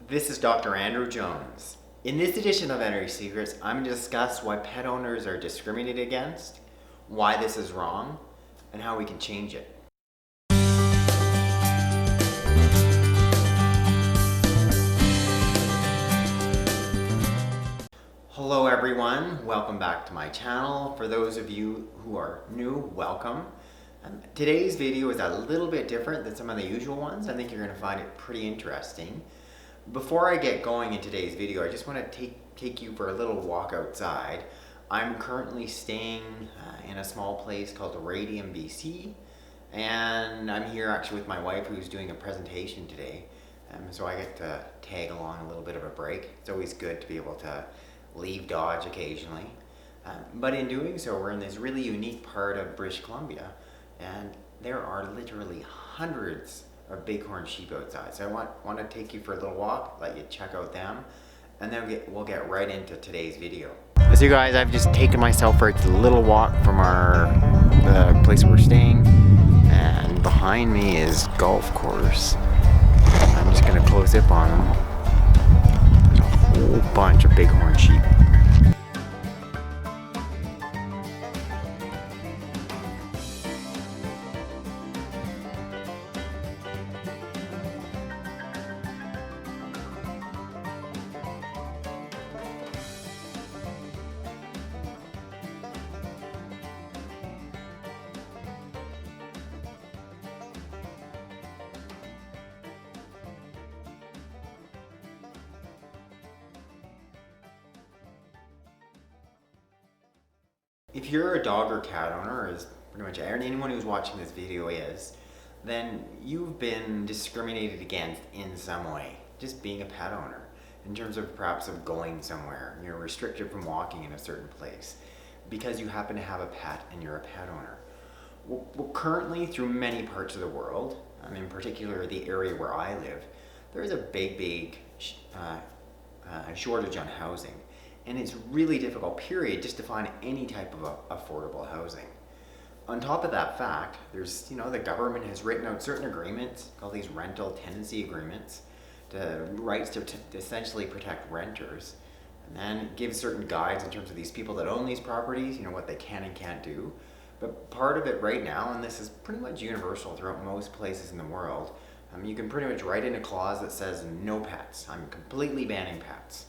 This is Dr. Andrew Jones. In this edition of Veterinary Secrets, I'm going to discuss why pet owners are discriminated against, why this is wrong, and how we can change it. Hello everyone, welcome back to my channel. For those of you who are new, welcome. Today's video is a little bit different than some of the usual ones. I think you're going to find it pretty interesting. Before I get going in today's video, I just want to take you for a little walk outside. I'm currently staying in a small place called Radium, BC, and I'm here actually with my wife who's doing a presentation today. So I get to tag along a little bit of a break. It's always good to be able to leave Dodge occasionally. But in doing so, we're in this really unique part of British Columbia, and there are literally hundreds of bighorn sheep outside. So I want to take you for a little walk, let you check out them, and then we'll get right into today's video. So you guys, I've just taken myself for a little walk from the place we're staying, and behind me is golf course. I'm just going to close up on them. There's a whole bunch of bighorn sheep. If you're a dog or cat owner, as pretty much anyone who's watching this video is, then you've been discriminated against in some way, just being a pet owner, in terms of perhaps of going somewhere. You're restricted from walking in a certain place because you happen to have a pet and you're a pet owner. Well, currently, through many parts of the world, in particular the area where I live, there is a big shortage on housing. And it's really difficult, period, just to find any type of affordable housing. On top of that fact, there's, the government has written out certain agreements, called these rental tenancy agreements, to rights to essentially protect renters, and then give certain guides in terms of these people that own these properties, what they can and can't do. But part of it right now, and this is pretty much universal throughout most places in the world, you can pretty much write in a clause that says no pets. I'm completely banning pets.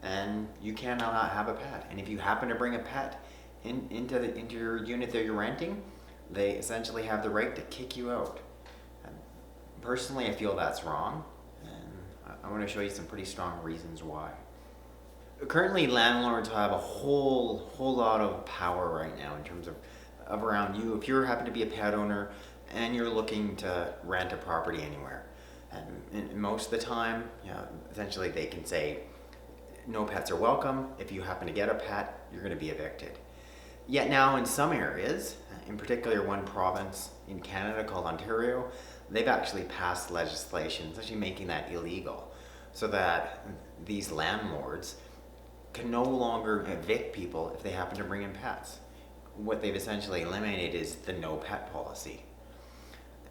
And you cannot have a pet. And if you happen to bring a pet into your unit that you're renting, they essentially have the right to kick you out. And personally, I feel that's wrong, and I want to show you some pretty strong reasons why. Currently, landlords have a whole lot of power right now in terms of around you. If you happen to be a pet owner and you're looking to rent a property anywhere, and most of the time, essentially they can say, no pets are welcome. If you happen to get a pet, you're going to be evicted. Yet now in some areas, in particular one province in Canada called Ontario, they've actually passed legislation essentially making that illegal, so that these landlords can no longer evict people if they happen to bring in pets. What they've essentially eliminated is the no pet policy.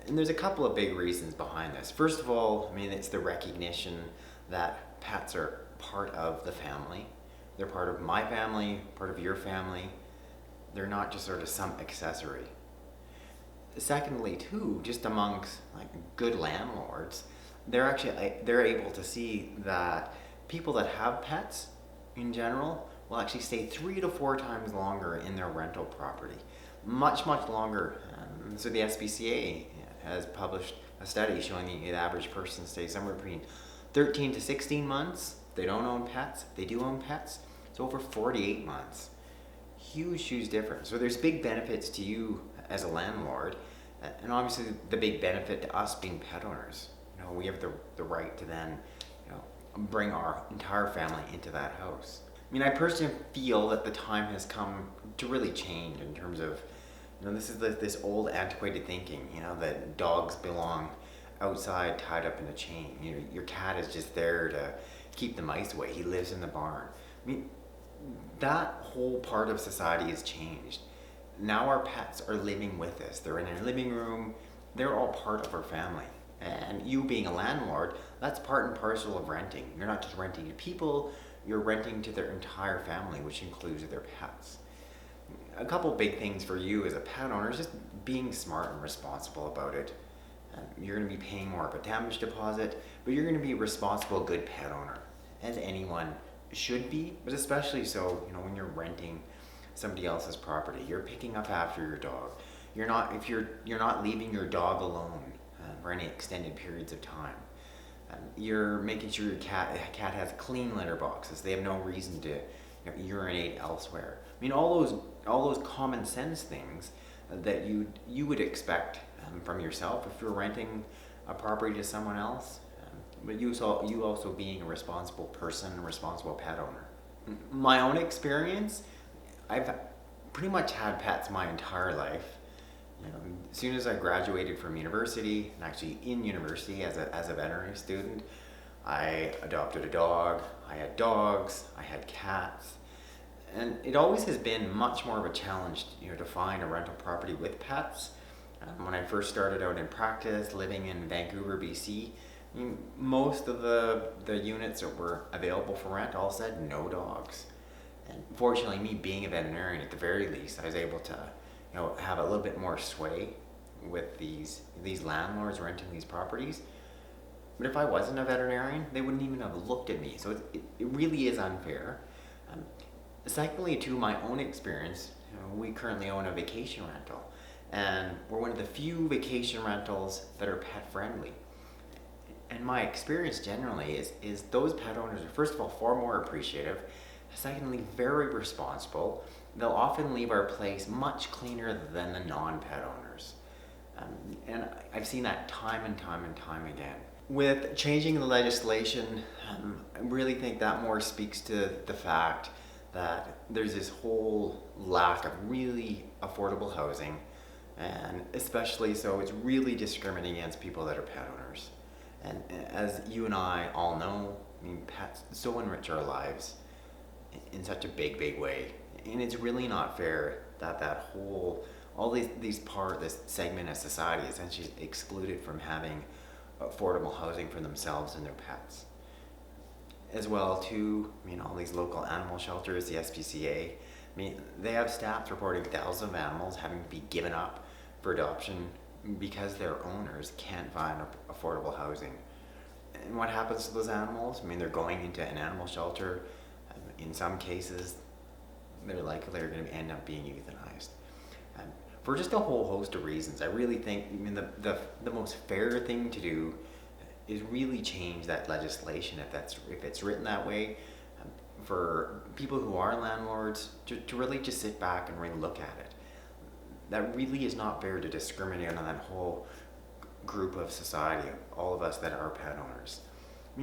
And there's a couple of big reasons behind this. First of all, it's the recognition that pets are part of the family. They're part of my family, part of your family. They're not just sort of some accessory. Secondly, too, just amongst good landlords, they're able to see that people that have pets in general will actually stay 3 to 4 times longer in their rental property, much longer. So the SPCA has published a study showing the average person stays somewhere between 13 to 16 months. They don't own pets. They do own pets. It's over 48 months. Huge difference. So there's big benefits to you as a landlord, and obviously the big benefit to us being pet owners. We have the right to then, bring our entire family into that house. I personally feel that the time has come to really change in terms of, this is this old antiquated thinking, that dogs belong outside tied up in a chain. Your cat is just there to keep the mice away. He lives in the barn. That whole part of society has changed. Now our pets are living with us. They're in our living room. They're all part of our family. And you being a landlord, That's part and parcel of renting. You're not just renting to people, you're renting to their entire family, which includes their pets. A couple big things for you as a pet owner is just being smart and responsible about it. You're going to be paying more of a damage deposit, but you're going to be a responsible, good pet owner, as anyone should be, but especially so, when you're renting somebody else's property. You're picking up after your dog. You're not leaving your dog alone for any extended periods of time. You're making sure your cat has clean litter boxes. They have no reason to urinate elsewhere. I mean, all those common sense things that you would expect from yourself if you're renting a property to someone else. But you also being a responsible person, a responsible pet owner. My own experience, I've pretty much had pets my entire life. As soon as I graduated from university, and actually in university as a veterinary student, I adopted a dog, I had dogs, I had cats, and it always has been much more of a challenge, to find a rental property with pets. When I first started out in practice, living in Vancouver, BC, most of the units that were available for rent all said no dogs. And fortunately, me being a veterinarian, at the very least, I was able to have a little bit more sway with these landlords renting these properties. But if I wasn't a veterinarian, they wouldn't even have looked at me. So it really is unfair. Secondly, to my own experience, we currently own a vacation rental, and we're one of the few vacation rentals that are pet friendly. And my experience generally is those pet owners are, first of all, far more appreciative. Secondly, very responsible. They'll often leave our place much cleaner than the non-pet owners. And I've seen that time and time and time again. With changing the legislation, I really think that more speaks to the fact that there's this whole lack of really affordable housing, and especially so it's really discriminating against people that are pet owners. And as you and I all know, pets so enrich our lives in such a big way. And it's really not fair that this segment of society is essentially excluded from having affordable housing for themselves and their pets. As well too, all these local animal shelters, the SPCA, they have stats reporting thousands of animals having to be given up for adoption because their owners can't find affordable housing. And what happens to those animals? They're going into an animal shelter. In some cases, they're likely going to end up being euthanized. For just a whole host of reasons, I really think the most fair thing to do is really change that legislation if it's written that way, for people who are landlords to really just sit back and really look at it. That really is not fair to discriminate on that whole group of society, all of us that are pet owners.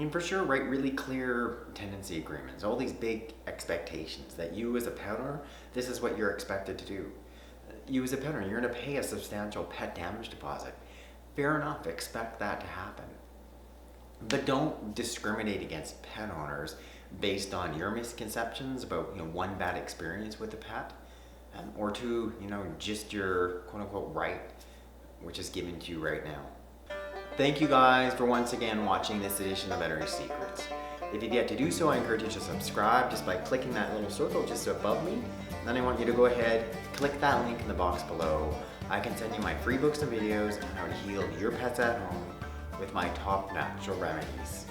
For sure, write really clear tenancy agreements, all these big expectations that you as a pet owner, this is what you're expected to do. You as a pet owner, you're going to pay a substantial pet damage deposit. Fair enough, expect that to happen. But don't discriminate against pet owners based on your misconceptions about one bad experience with a pet, or two, just your quote-unquote right, which is given to you right now. Thank you guys for once again watching this edition of Veterinary Secrets. If you've yet to do so, I encourage you to subscribe just by clicking that little circle just above me. Then I want you to go ahead, click that link in the box below. I can send you my free books and videos on how to heal your pets at home with my top natural remedies.